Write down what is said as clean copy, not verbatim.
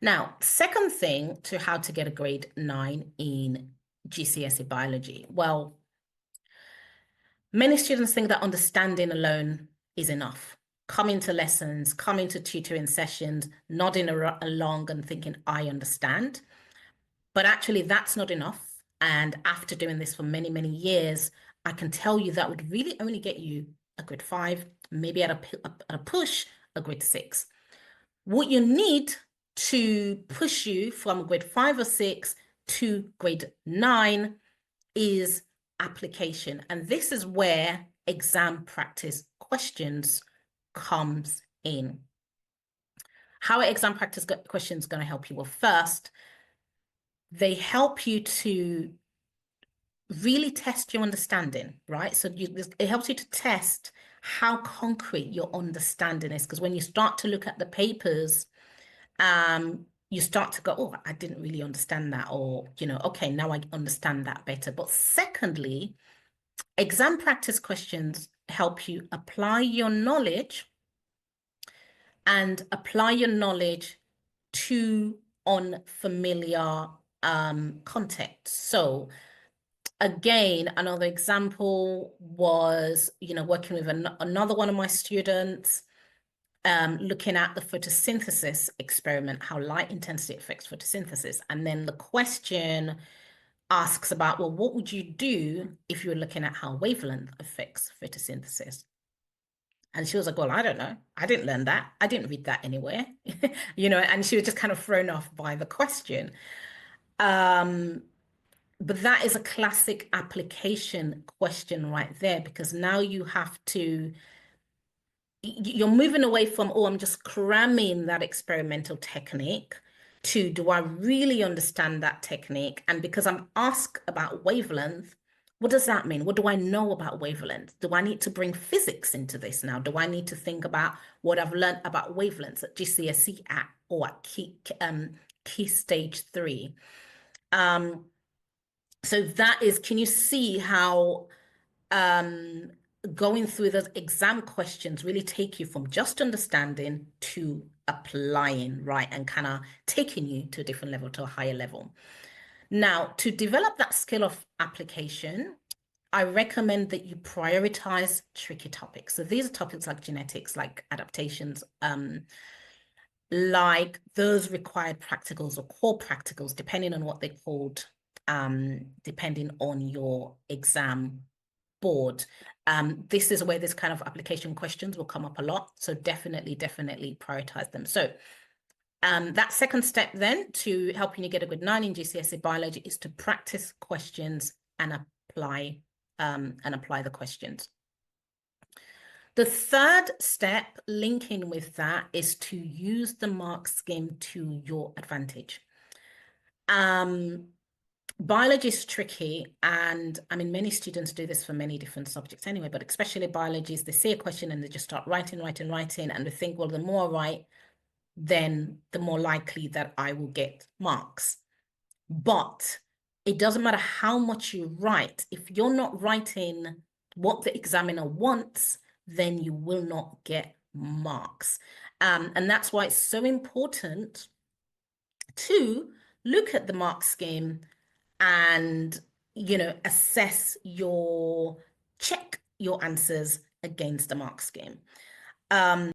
Now, second thing to how to get a grade 9 in GCSE Biology. Well, many students think that understanding alone is enough. Coming to lessons, coming to tutoring sessions, nodding along and thinking, I understand. But actually, that's not enough. And after doing this for many, many years, I can tell you that would really only get you a grade 5, maybe at a push, a grade 6. What you need to push you from grade 5 or 6 to grade 9 is application. And this is where exam practice questions comes in. How are exam practice questions going to help you? Well, first, they help you to really test your understanding, right? So it helps you to test how concrete your understanding is, because when you start to look at the papers, you start to go, oh, I didn't really understand that, or, okay, now I understand that better. But secondly, exam practice questions help you apply your knowledge to unfamiliar context. So again, another example was, working with another one of my students, looking at the photosynthesis experiment, how light intensity affects photosynthesis. And then the question asks about, well, what would you do if you were looking at how wavelength affects photosynthesis? And she was like, well, I don't know. I didn't learn that. I didn't read that anywhere, and she was just kind of thrown off by the question. But that is a classic application question right there, because now you're moving away from, oh, I'm just cramming that experimental technique, to, do I really understand that technique? And because I'm asked about wavelength, what does that mean? What do I know about wavelength? Do I need to bring physics into this now? Do I need to think about what I've learned about wavelengths at GCSE or at key stage 3? So that is, can you see how going through those exam questions really take you from just understanding to applying, right? And kind of taking you to a different level, to a higher level. Now, to develop that skill of application, I recommend that you prioritize tricky topics. So these are topics like genetics, like adaptations, like those required practicals or core practicals, depending on what they're called, depending on your exam board. This is where this kind of application questions will come up a lot. So definitely prioritize them. So that second step then to helping you get a good 9 in GCSE Biology is to practice questions and apply the questions. The third step linking with that is to use the mark scheme to your advantage. Biology is tricky, and I mean, many students do this for many different subjects anyway, but especially biology, they see a question and they just start writing, and they think, well, the more I write, then the more likely that I will get marks. But it doesn't matter how much you write. If you're not writing what the examiner wants, then you will not get marks. And that's why it's so important to look at the mark scheme and, check your answers against the mark scheme.